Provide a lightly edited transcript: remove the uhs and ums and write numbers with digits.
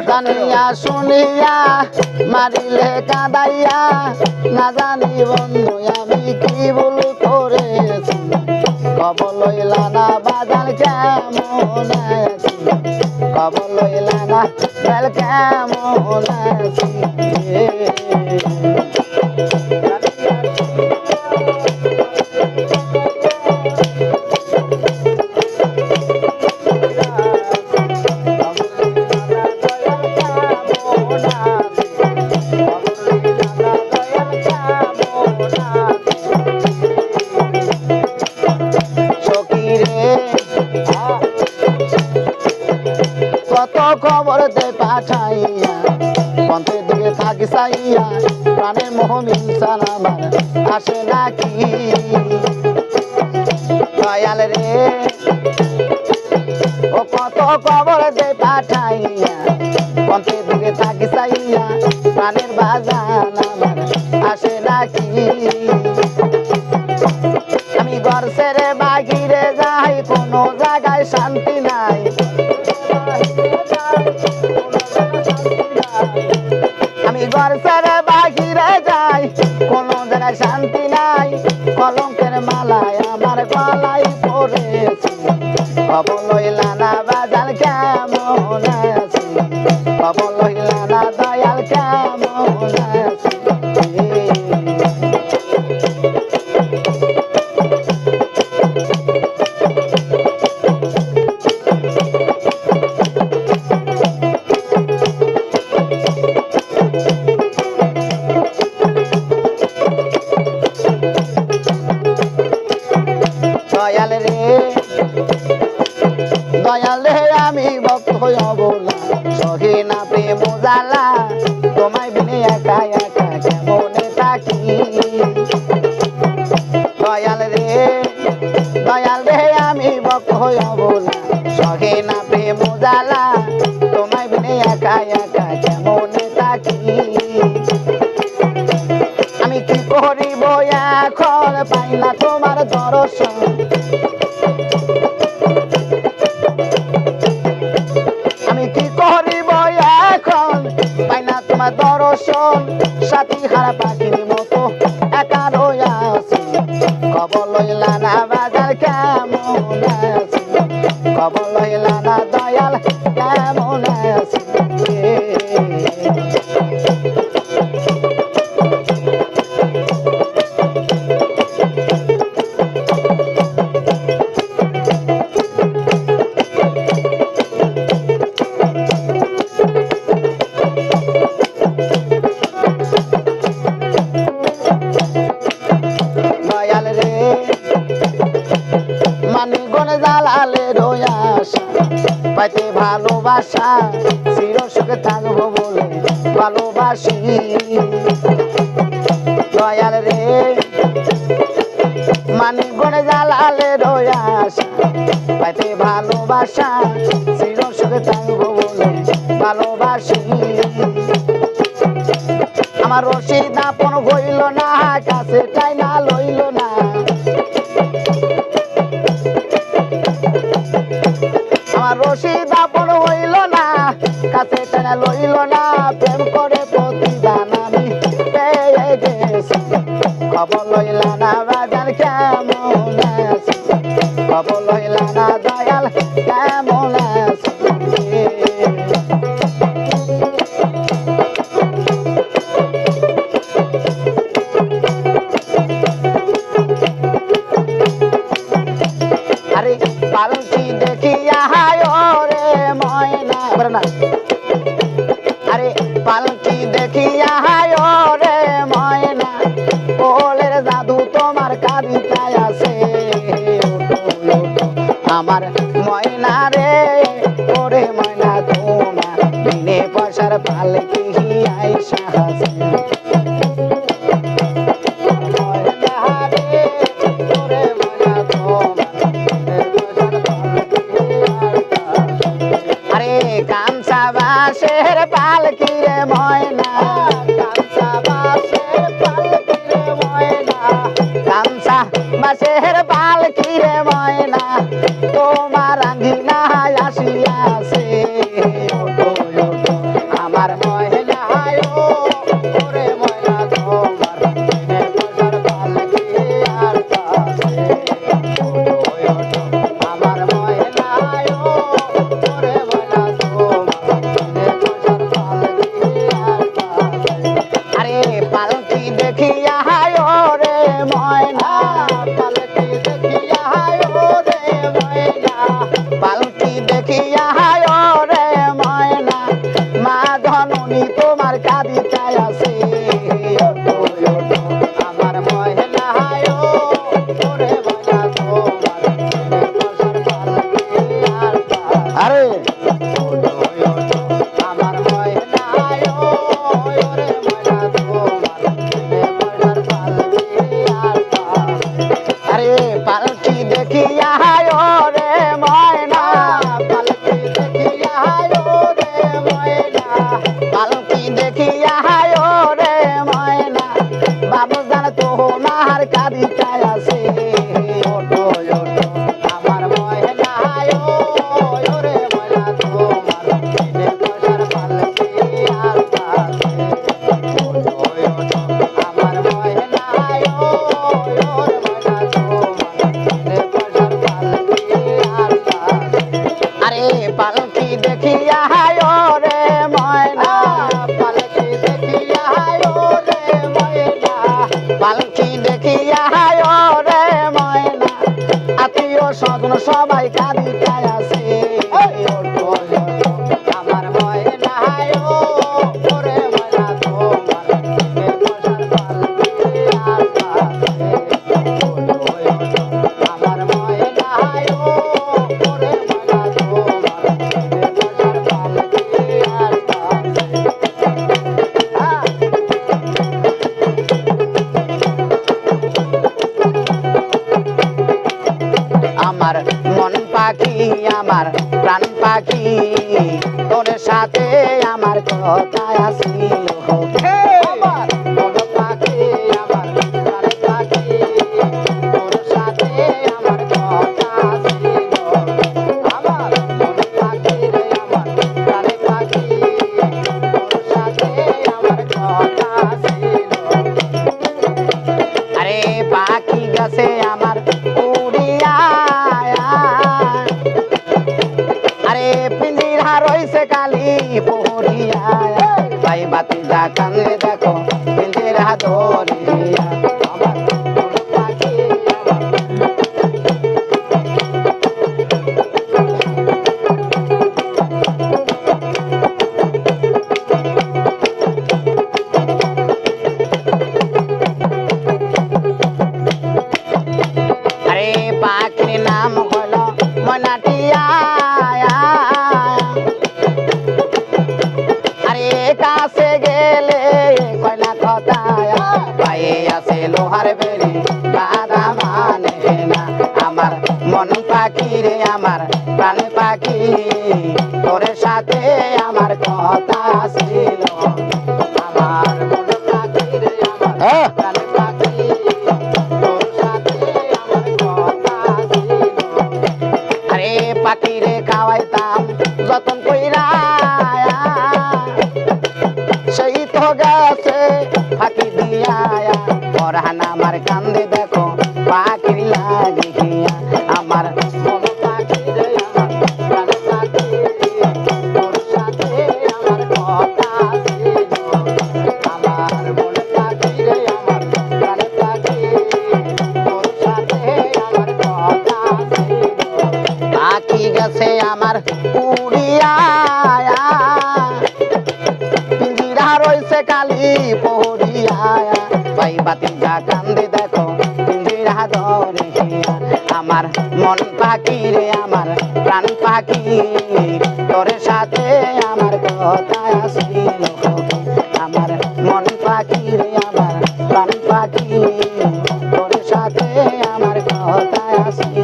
জানিয়া শুনিয়া মারিলে কাঁদাইয়া না জানি বন্ধু আমি কি ভুল করেছি খবর লইলা না বাজার কেমন আছি খবর লইলা না বেল কেমন আছি কত খবর দে পাঠাইয়া পন্থের দিকে থাকি চাইয়া প্রাণের মোহ মিনসান আমার আসে নাকি দয়াল রে ও কত খবর দে পাঠাইয়া পন্থের দিকে থাকি চাইয়া প্রাণের বাজান আমার আসে নাকি আমি ঘর ছেড়ে বাহিরে যাই কোনো জায়গায় শান্তি নাই আমি ঘর ছেড়ে বাহিরে যাই কোনো জায়গায় শান্তি নাই কলঙ্কের মালায় আমার গলায় পড়েছি খবর লইলা না বাজার কেমন আছি খবর লইলা না দয়াল কেমন আছি দয়াল রে দয়াল রে আমি ভক্ত অবলা সহে না প্রেম জ্বালা তোমায় বিনে একা একা কেমনে থাকি দয়াল রে আমি ভক্ত অবলা সহে না প্রেম জ্বালা তোমায় বিনে একা একা কেমনে থাকি আমি কি করিব এখন পাই না তোমার দর্শন আমি কি করিব এখন পাই না তোমার দর্শন সাথী হারা পাখির মতো একা রইয়া আছি খবর লইলা না বাজার কেমন আছি খবর লইলা না দয়াল কেমন আছি জালালে রয়াসা পাইতে ভালোবাসা চির সুখে থাকবো বলে ভালোবাসি দয়াল রে মানিকগড়ে জালালে রয়াসা পাইতে ভালোবাসা চির সুখে থাকবো বলে ভালোবাসি আমার রশিদ আপন হইল না কাছে চাই না লইল না আমার রশিদ আপন হইল না কাছে টানা লইল না প্রেম করে প্রতিদান আমি পেয়ে গেছি খবর লইলা না বাজার কেমন আছি খবর লইলা না দয়াল কেমন আছি আরে পালকি দেখিয়া রে ময়না না আরে পালকি দেখিয়া রে ময়না ওলের জাদু তোমার কাবিতায় আছে আমার ময়না রে ওরে ময়না তোমার বিনে পয়সার পালকি আইসা আছে কাঞ্চা বাসের পালকি রে ময়না কাঞ্চা বাসের পালকি রে ময়না কাঞ্চা বাসের ফুলের পালকি রে ময়না তোমার আঙ্গিনা আসিয়াছে ওঠো ওঠো আমার ময়না ওরে ময়না তোমার ফুলের পালকি আসিয়াছে ওঠো ওঠো আমার ময়না ওরে ময়না তোমার ফুলের পালকি আসিয়াছে আরে পালকি দেখিয়া রে ময়না পালকি দেখিয়া রে ময়না পালকি দেখিয়া রে ময়না মা ধননী তোমার কাঁদিতে আছে ওঠো ওঠো আমার ময়না ওরে ময়না তোমার পালকি আরে ওঠো ওঠো আমার ময়না ওরে ময়না তোমার আরে পালকি দেখিয়া রে ময়না পালকি দেখিয়া রে ময়না পালকি দেখিয়া রে ময়না বাবু জান তোমার কাঁদিতে আছে ওঠো ওঠো আমার ময়না ওরে ময়না তোমার পালকি আসছে ওঠো ওঠো আমার ময়না আরে পালকি দেখিয়া রে ময়না পালকি দেখিয়া রে ময়না পালকি দেখিয়া রে ময়না আত্মীয় স্বজন সবাই কাঁদিতে আছে ওঠো ওঠো আমার ময়না ওরে ময়না তোমার পালকি আসছে ওঠো ওঠো আমার ময়না ওরে ময়না তোমার পালকি আমার মন পাখি আমার প্রাণ পাখি তোর সাথে আমার কথা আসিল আমার মন পাখি আমার প্রাণ পাখি তোর সাথে আমার কথা আসিল আমার মন পাখি রে আমার প্রাণ পাখি তোর সাথে আমার কথা আসিল আরে পাখি গাছে আমার উড়িয়া আরে পিঞ্জিরা রইছে কালি পহরিয়া ভাই বাতি যা কানে দেখো পিঞ্জিরা ধরিয়া আমার পাখি আরে পাখির নাম হলো ময়নাটিয়া আরে কাছে গেলে কয়না কথা পায়ে আছে লোহার বেরি বাধা মানে না আমার মন পাখি রে আমার প্রাণ পাখি তোর সাথে আমার কথা ছিল আমার মন পাখি রে আমার প্রাণ পাখি তোর সাথে আমার কথা ছিল আরে পাখি রে খাওয়াইতাম যতন কইরা সেই তো গেছে ফাঁকি দিয়া পরান আমার কান্দে দেখো পাখির লাগিয়া আমার মন পাখি রে আমার প্রাণ পাখি তোর সাথে আমার কথা ছিল আমার মন পাখি রে আমার প্রাণ পাখি তোর সাথে আমার কথা ছিল পাখি গেছে আমার উড়িয়া পিঞ্জিরা রইছে কালি পহরিয়া ভাই বাতি যা কান্দে দেখো পিঞ্জিরা ধরিয়া আমার মন পাখি রে আমার প্রাণ পাখি তোর সাথে আমার কথা আসিল আমার মন পাখি রে আমার প্রাণ পাখি তোর সাথে আমার কথা আসিল